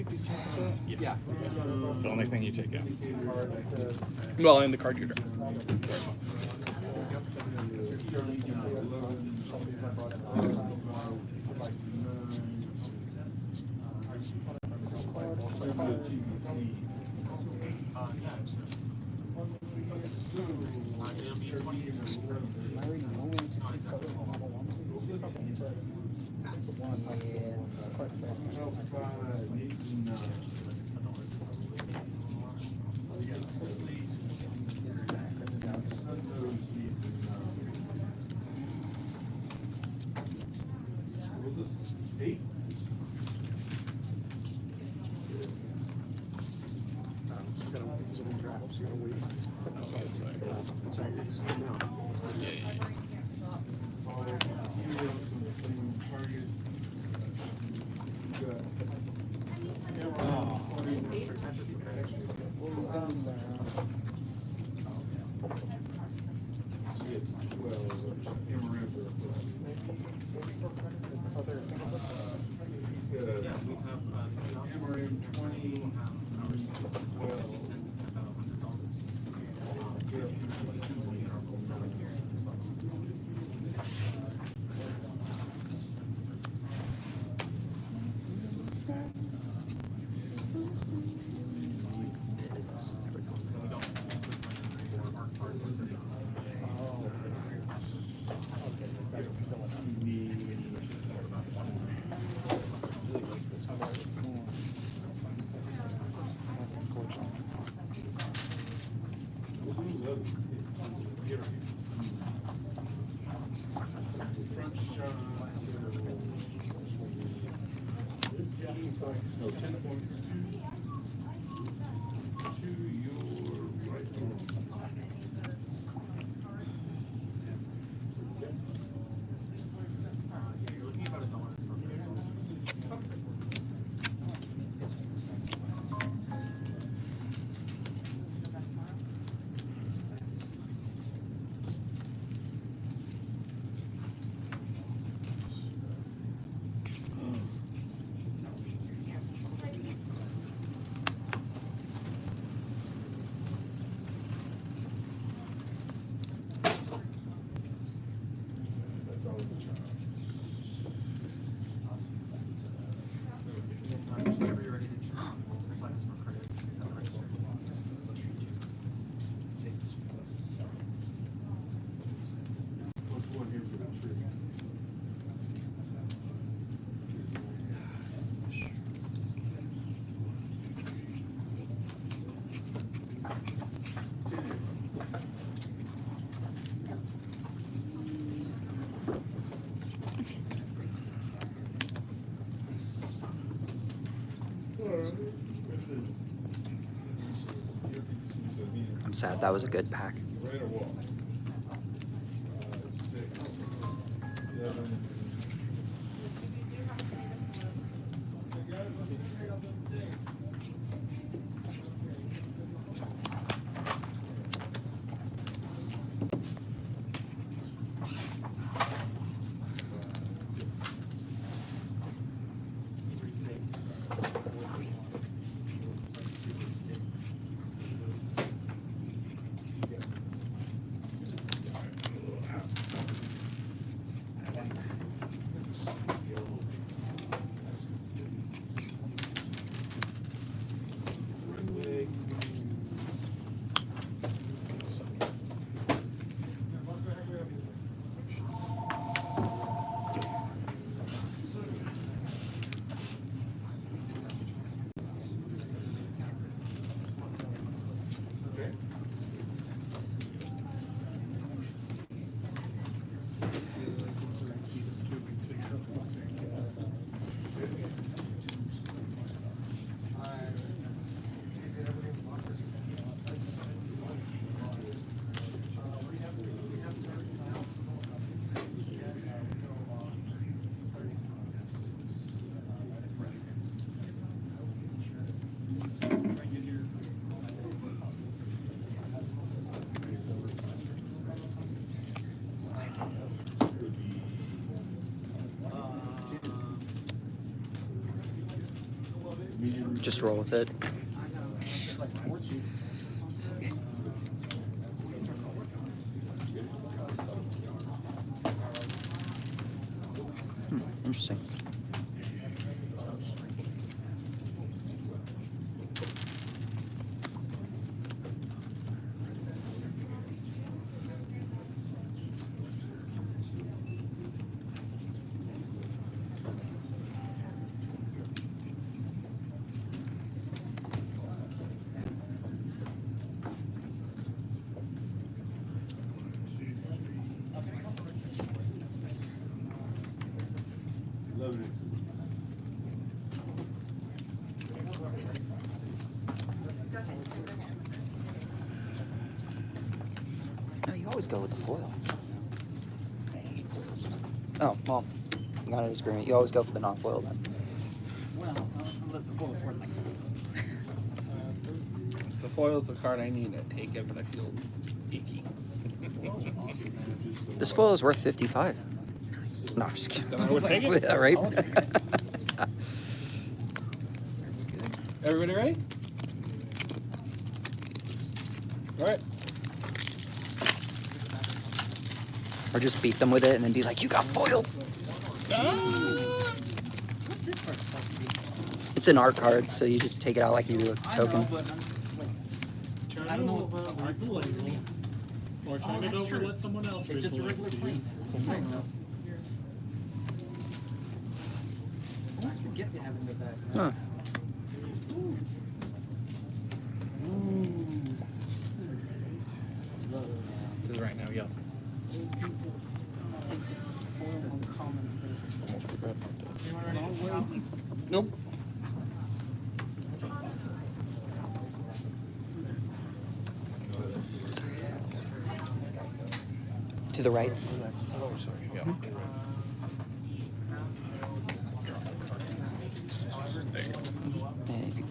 take these two? Yeah. It's the only thing you take out. Well, and the card you draw. I'm sad that was a good pack. Just roll with it. Interesting. No, you always go with the foil. Oh, well, not a disagreement. You always go for the non-foil then. Well, unless the foil is worth like The foil's the card I need to take it, but I feel icky. This foil is worth 55. No, I'm just kidding. Then I would take it. Yeah, right? Everybody ready? All right. Or just beat them with it and then be like, you got foiled. what's this for? It's an art card, so you just take it out like you do a I know, token. but I don't know about regularly. Or turn Oh, it that's over, true. let someone else It's just a replay. regular planes. I always forget they have it in the back. Huh. This is right now, yeah. Nope. To the right. Oh, sorry. Yeah. There you go. Maybe.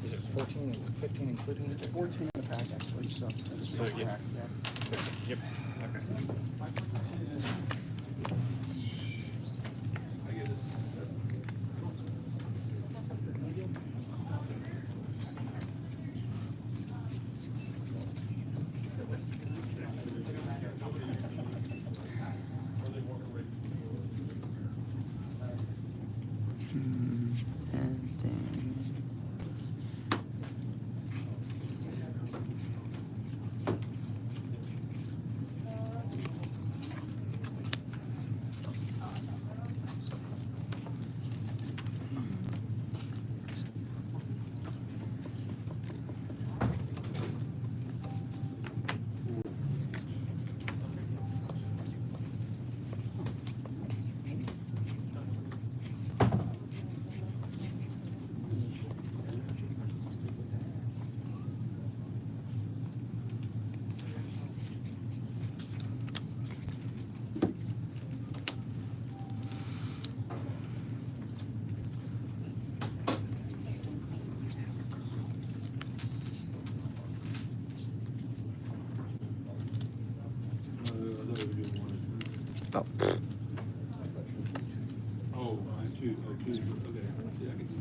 Is it 14? Is it 15 including it? 14 in the pack, actually, so it's So, yeah. pack, yeah. Yep. Okay. And then... Oh. Oh, I choose. Okay, I see. I can see.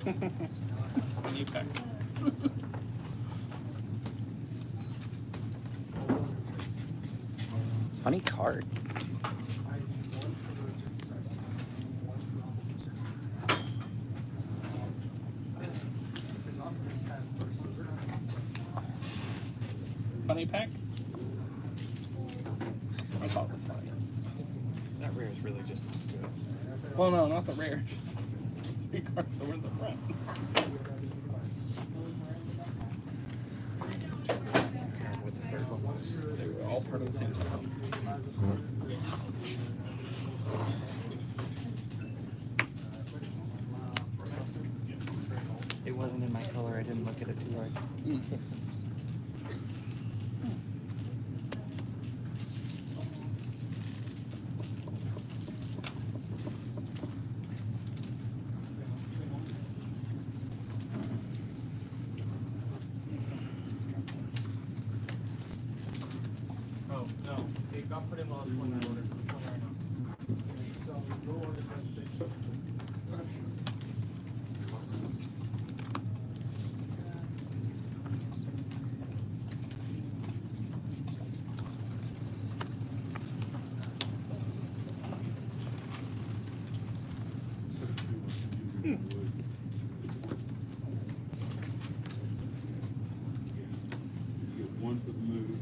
You pick. Funny card. Funny pack? I thought it was funny. That rare is really just good. Well, no, not the rare. Just 3 cards over the front. What the third one was. They were all part of the same time. It wasn't in my color. I didn't look at it too hard. Oh, no. It got put in while I was pulling that order. Don't worry now. You get 1 for the move.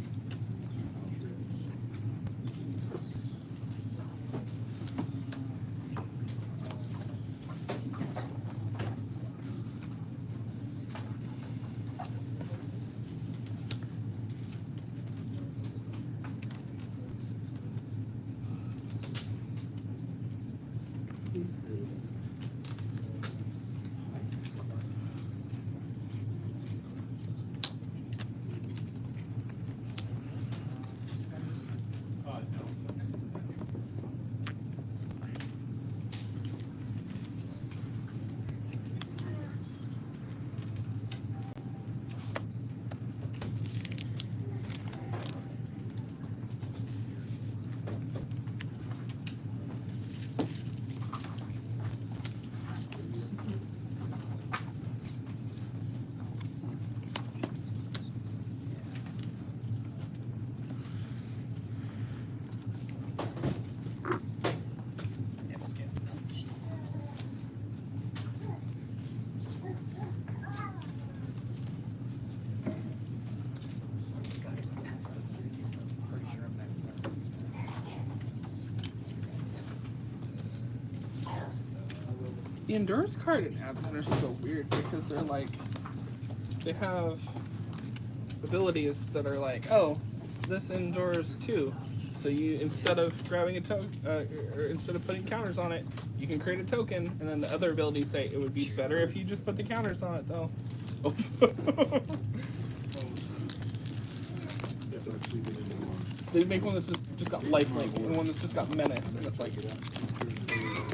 The endurance card in Absent are so weird because they're like, they have abilities that are like, oh, this endures 2. So you, instead of grabbing a token, or instead of putting counters on it, you can create a token, and then the other abilities say it would be better if you just put the counters on it, though. Oh. They make one that's just got lifelink and one that's just got menace, and it's like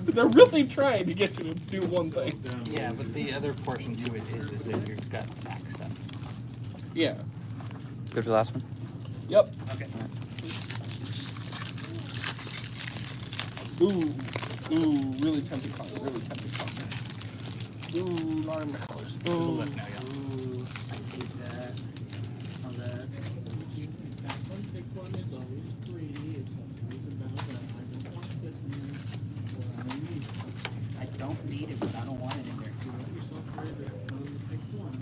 they're really trying to get you to do one thing. Yeah, but the other portion to it is if you've got sack stuff. Yeah. Good for the last one? Yep. Okay. Ooh, really tempting color, really tempting color. Ooh, not in my colors. To the left now, yeah. Ooh, I did that. On this. That one big one is always free. It's always about that. I don't want this in what I need. I don't need it, but I don't want it in there. You let yourself read that one big one.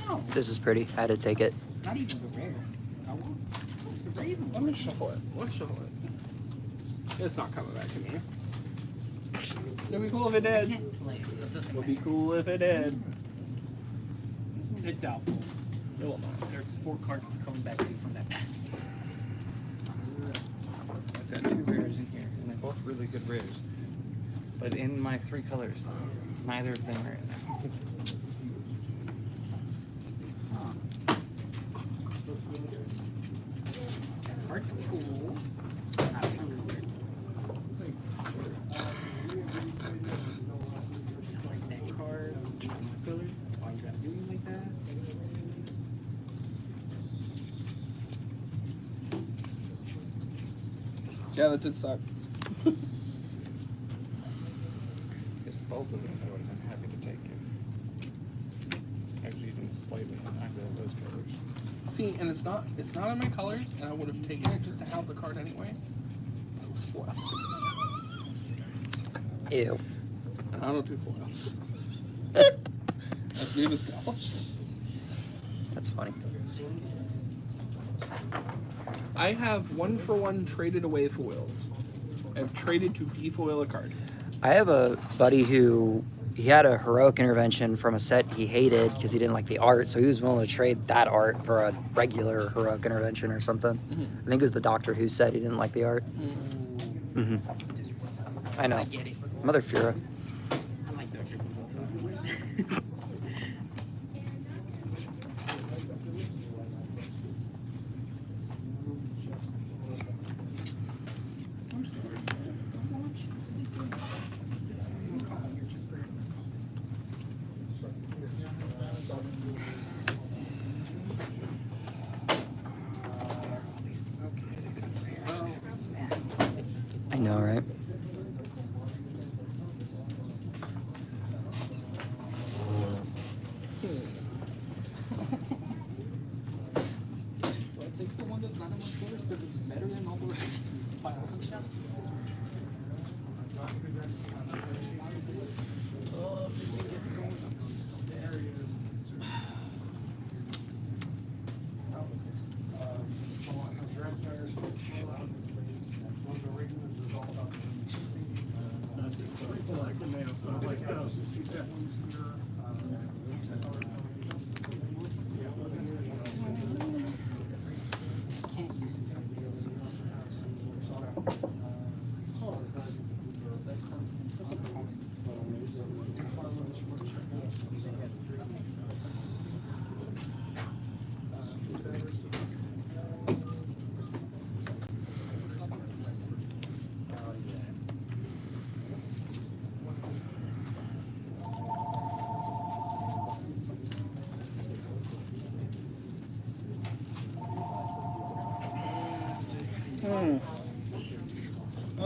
No, This is pretty. I had to take it. not even the rare. I want the raven Let one. me shuffle it. Let's shuffle it. It's not coming back to me. It'd be cool if it I did. can't play it, so it doesn't Would be matter. cool if it did. It's doubtful. It will not. There's 4 cards coming back to you from that pack. I've got 2 rares in here, and they're both really good rares. But in my 3 colors, neither of them are in there. That card's cool. Not really weird. Like that card. Colors. Why you gotta do me like that? Yeah, that did suck. Because both of them I would have been happy to take it. white and either of those colors. See, and it's not in my colors, and I would have taken it just to have the card anyway. It was foil. Ew. And I don't do foils. That's new nostalgia. That's funny. I have 1-for-1 traded away foils. I've traded to defoil a card. I have a buddy who he had a heroic intervention from a set he hated because he didn't like the art, so he was willing to trade that art for a regular heroic intervention or something. I think it was the Doctor Who set he didn't like the art. I know. I get it. Mother Fura. I like Dr. Who. I know, right? Do I take the one that's not in my colors because it's better than all the rest? By a long shot? Oh, this thing gets going. I'm so there he is.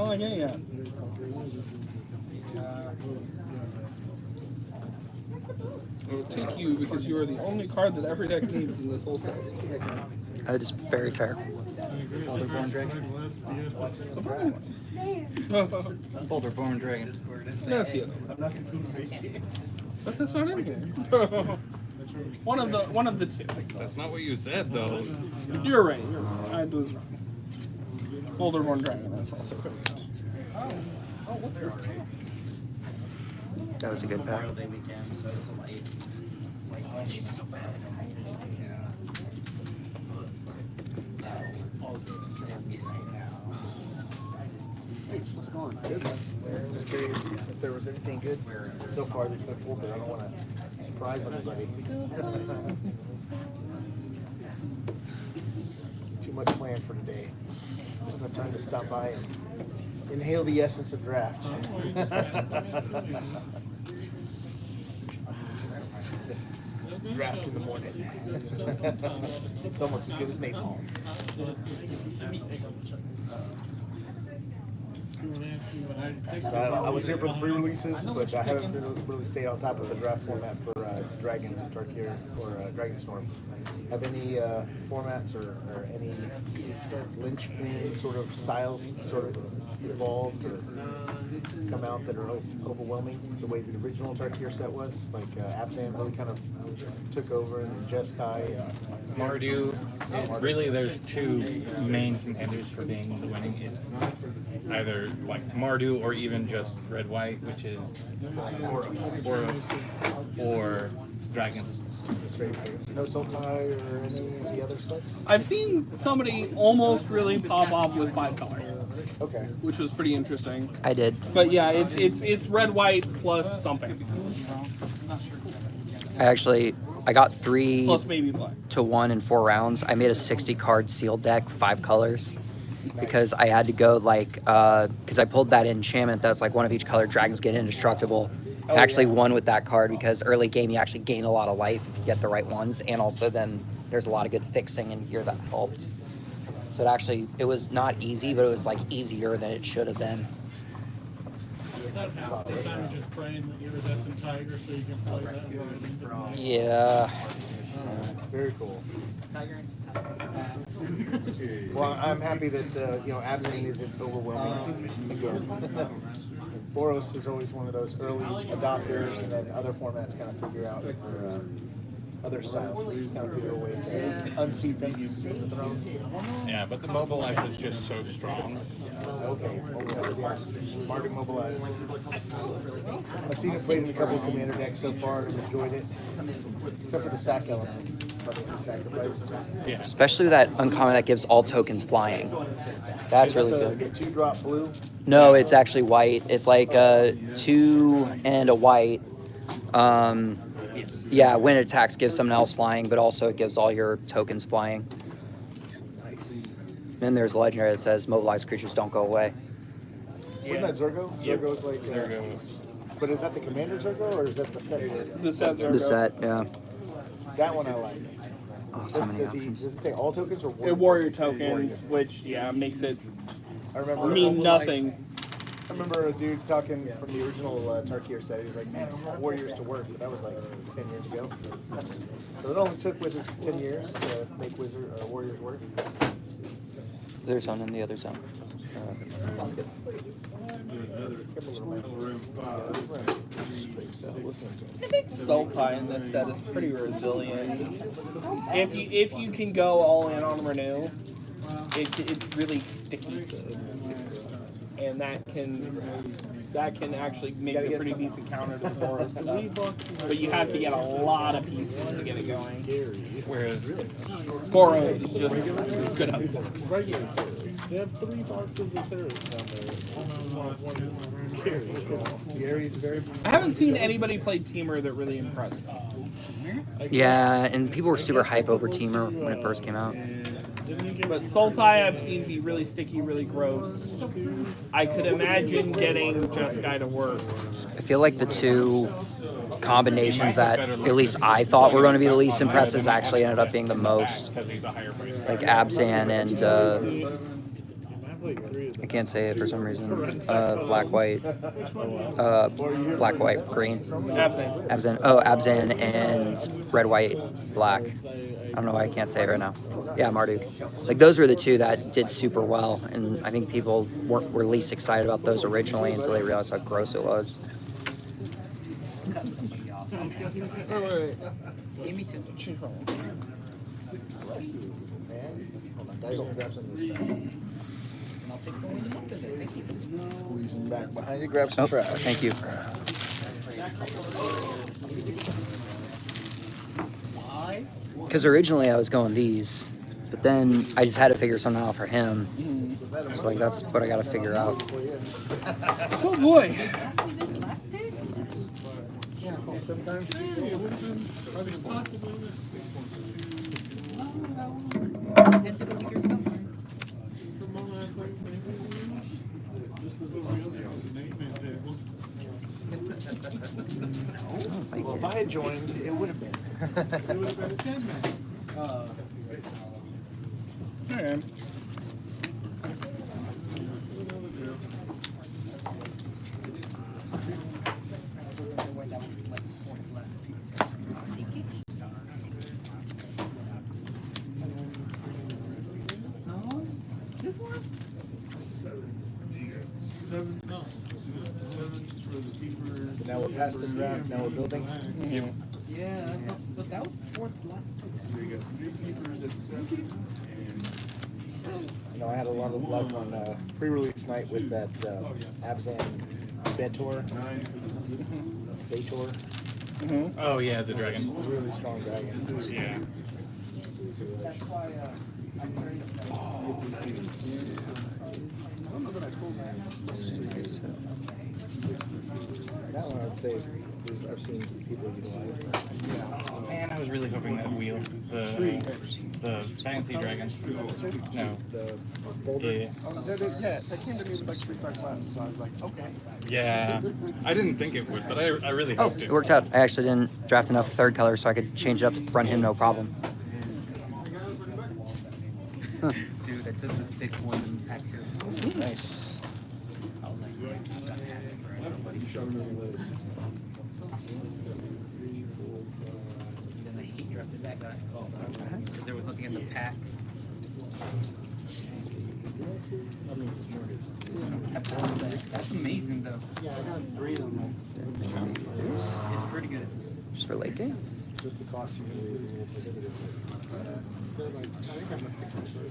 Oh, yeah. It'll take you because you are the only card that every deck needs in this whole set. That is very fair. Boulderborn Dragon. Boulderborn Dragon. That's the other one. But that's not in here. One of the two. That's not what you said, though. You're right. I was wrong. Boulderborn Dragon. That's also pretty good. Oh, what's this pack? That was a good pack. Memorial Day weekend, so it's a light. Oh, she's so bad. Hey, what's going on? Good. I'm just curious if there was anything good so far that's been pulled, but I don't want to surprise anybody. Too much planned for today. Just enough time to stop by and inhale the essence of draft. This draft in the morning. It's almost as good as napalm. I was here for the pre-releases, but I haven't been really stayed on top of the draft format for Dragons and Tarkir or Dragonstorm. Have any formats or any linchpin sort of styles sort of evolved or come out that are overwhelming the way the original Tarkir set was? Like Abzan really kind of took over, and then Jeskai. Mardu, really there's two main contenders for being the winning. It's either like Mardu or even just red-white, which is Boros, or Dragons. No Sultai or any of the other sets? I've seen somebody almost really pop off with 5 colors, Okay. which was pretty interesting. I did. But yeah, it's red white plus something, I got 3 plus maybe black. to 1 in 4 rounds. I made a 60 card sealed deck, 5 colors, because I had to go like because I pulled that enchantment that's like one of each color. Dragons get indestructible. I actually won with that card because early game you actually gain a lot of life if you get the right ones, and also then there's a lot of good fixing in here that helped. So it was not easy, but it was like easier than it should have been. The time of just praying iridescent tiger so you can play that. Yeah. Very cool. Tiger and Well, I'm happy that Abzan isn't overwhelming again. Boros is always one of those early adopters, and then other formats kind of figure out their other styles, kind of figure a way to unseat them. Yeah, but the mobilize is just so strong. Okay, mobilize, yeah. Mardu mobilize. I've seen it played in a couple of commander decks so far and enjoyed it, except for the sack element. But it sacrificed. Yeah. Especially that uncommon that gives all tokens flying. That's really good. The 2-drop blue. No, it's actually white. It's like a 2 and a white. Yeah, when it attacks, gives someone else flying, but also it gives all your tokens flying. Nice. And there's a legendary that says mobilized creatures don't go away. Wasn't that Zergo? Yep. Zergo's like. Zergo. But is that the commander Zergo or is that the set Zergo? The set The set, yeah. That one I like. Oh, so many Does options. it say all tokens or Warrior tokens, which makes it I remember. mean nothing. I remember a dude talking from the original Tarkir set. He was like, "Man, I want warriors to work," but that was like 10 years ago. So it only took wizards 10 years to make warriors work. There's one in the other zone. I think Sultai in this set is pretty resilient. If you can go all in on Renew, it's really sticky, and that can actually make a pretty decent counter to the Boros stuff. But you have to get a lot of pieces to get it going. Whereas Boros is just good up books. They have 3 boxes of terrorists down there. Gary's very. I haven't seen anybody play Teamer that really impressed me. Yeah, and people were super hype over Teamer when it first came out. But Sultai I've seen be really sticky, really gross. I could imagine getting Jeskai to work. I feel like the two combinations that at least I thought were going to be the least impressive actually ended up being the most. because he's a higher price. Like Abzan and I can't say it for some reason. Black, white, green. Abzan. Oh, Abzan and red, white, black. I don't know why I can't say it right now. Yeah, Marduk. Like those were the two that did super well, and I think people were least excited about those originally until they realized how gross it was. Give me 2. Man, hold on, guys, don't grab some of this trash. And I'll take it when you want it. Thank you. Squeezing back behind you, grab some Oh, trash. thank you. Why? Because originally I was going these, but then I just had to figure something out for him. So like that's what I got to figure out. Oh boy. Ask me this last pick? Yeah, sometimes. Had to go here somewhere. Well, if I had joined, it would have been. Alright. That was like 4th last pick. Take it. No? This one? 7, no. 7 for the keeper. Now we're past the draft, now we're building. Yeah, I thought, but that was 4th last pick. So you got 3 keepers at 7, and You know, I had a lot of luck on pre-release night with that Abzan Betor. 9 for the Betor. Oh yeah, the dragon. Really strong dragon. Yeah. That's why I'm very I don't know that I told that one I would say is I've seen people utilize. Man, I was really hoping that wheel, the fancy dragon. No. The boulder. Yeah. Yeah, that came to me with like 3 bucks left, so I was like, okay. Yeah. I didn't think it would, but I really Oh, hoped it worked out. I actually didn't draft enough third color, so I could change it up to run him no problem. Huh. Dude, I took this big one and packed it. Nice. shot him in the leg. Then he drafted that guy. There was nothing in the pack. That's amazing, though. Yeah, I got 3 of them. It's pretty good. Just for late game. Just the cost you need is prohibitive. They're like, I think I'm gonna pick this one.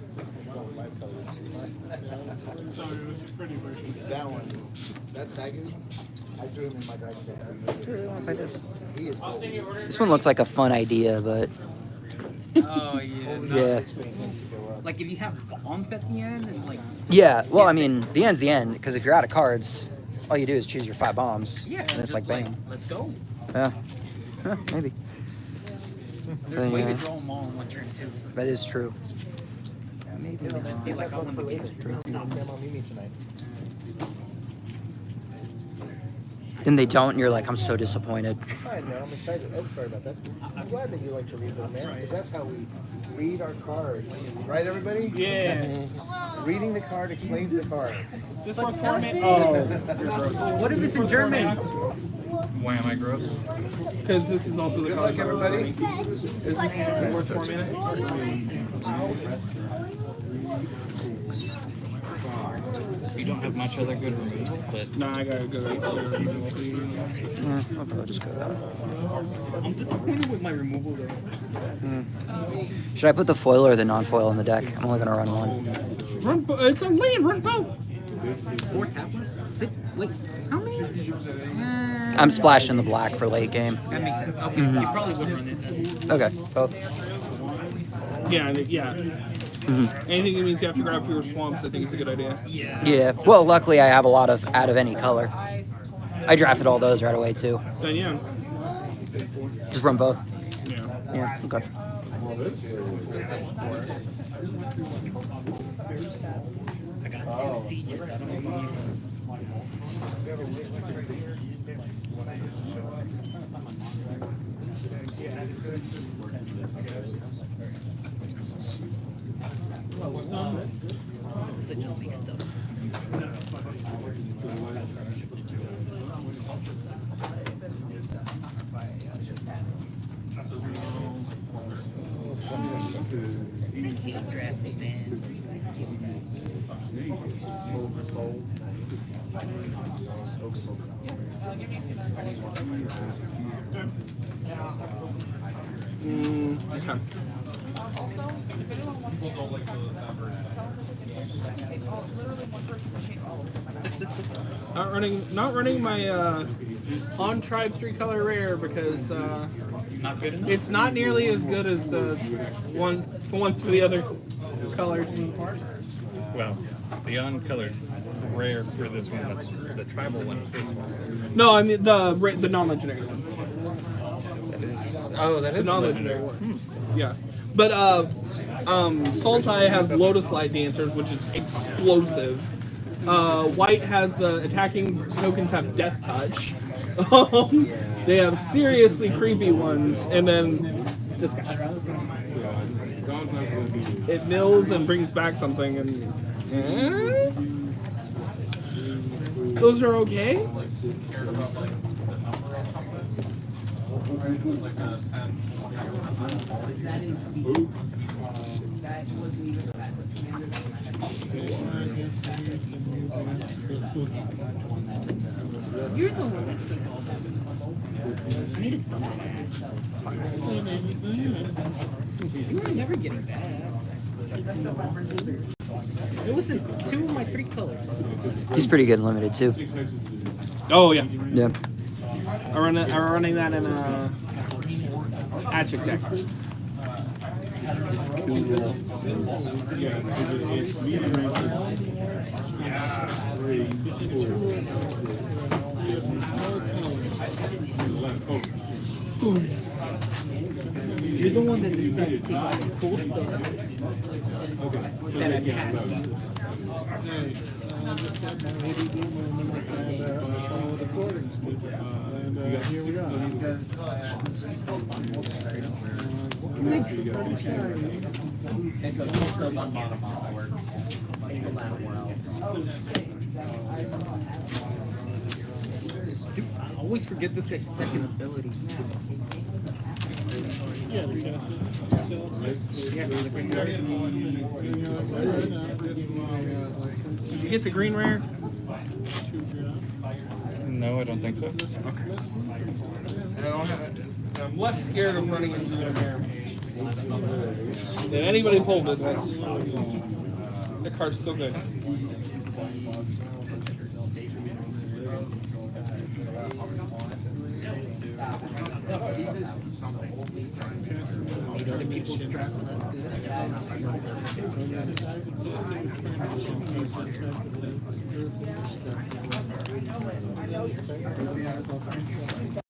That one, that Sagu, I threw him in my dragon deck. I really want to play this. He is cool. This one looked like a fun idea, but Oh, yeah. Only Yeah. anticipate him to go up. Like, if you have bombs at the end, and like, yeah. Well, I mean, the end's the end because if you're out of cards, all you do is choose your 5 bombs. yeah, and it's just like bam. let's go. Yeah. Huh, maybe. There's a way to Yeah. draw them all in one turn, too. That is true. Maybe. Let's see, like, I I'll won for the later. game. Grandma Mimi tonight. And they don't, and you're like, I'm so disappointed. Fine, man. I'm excited. I'm sorry about that. I'm glad that you like to read them, man, because that's how we read our cards. Right, everybody? Yeah. Reading the card explains the card. Is this But what does format? it? Oh, What if it's in German? Why am I gross? because this is also the Good color luck, everybody. Is this worth 4 minutes? You don't have much other good removal, but No, I gotta go. Yeah, I'll probably just go that. I'm disappointed with my removal, though. Should I put the foil or the non-foil in the deck? I'm only gonna run one. It's a land. Run both. 4 tappers? Wait, how many? I'm splashing the black for late game. That makes sense. Okay, you probably would run it then. Okay, both. Yeah, yeah. Mhm. Anything that means you have to grab for your swamps, I think is a good idea. Yeah. Yeah. Well, luckily I have a lot of out of any color. I drafted all those right away too. Then yeah. Just run both. Yeah. Yeah. Okay. I got 2 sieges. I don't know if I'm using them. Does it just make stuff? Tarkir Draft, man. Okay. Not running my on-tribe 3-color rare because Not good enough? it's not nearly as good as the ones for the other colors. well, the uncolored rare for this one, that's the tribal one is this one. No, I mean the non-legendary one. Oh, that The is non-legendary one. Yeah. But Sultai has Lotus Light Dancers, which is explosive. White has the attacking tokens have Death Touch. They have seriously creepy ones, and then this guy. It mills and brings back something, and those are okay. You're the one that took all that. I needed something. You were never getting bad. It was in 2 of my 3 colors. He's pretty good in limited too. Oh yeah, Yeah. I'm running that in a Hatchet deck. You're the one that decided to take all the cool stuff that I passed. Dude, I always forget this guy's second ability. Yeah, the Yeah, for the green card. Did you get the green rare? No, I don't think so. I'm less scared of running into their rare than anybody pulled it. The card's still good. Other people's drafts less good.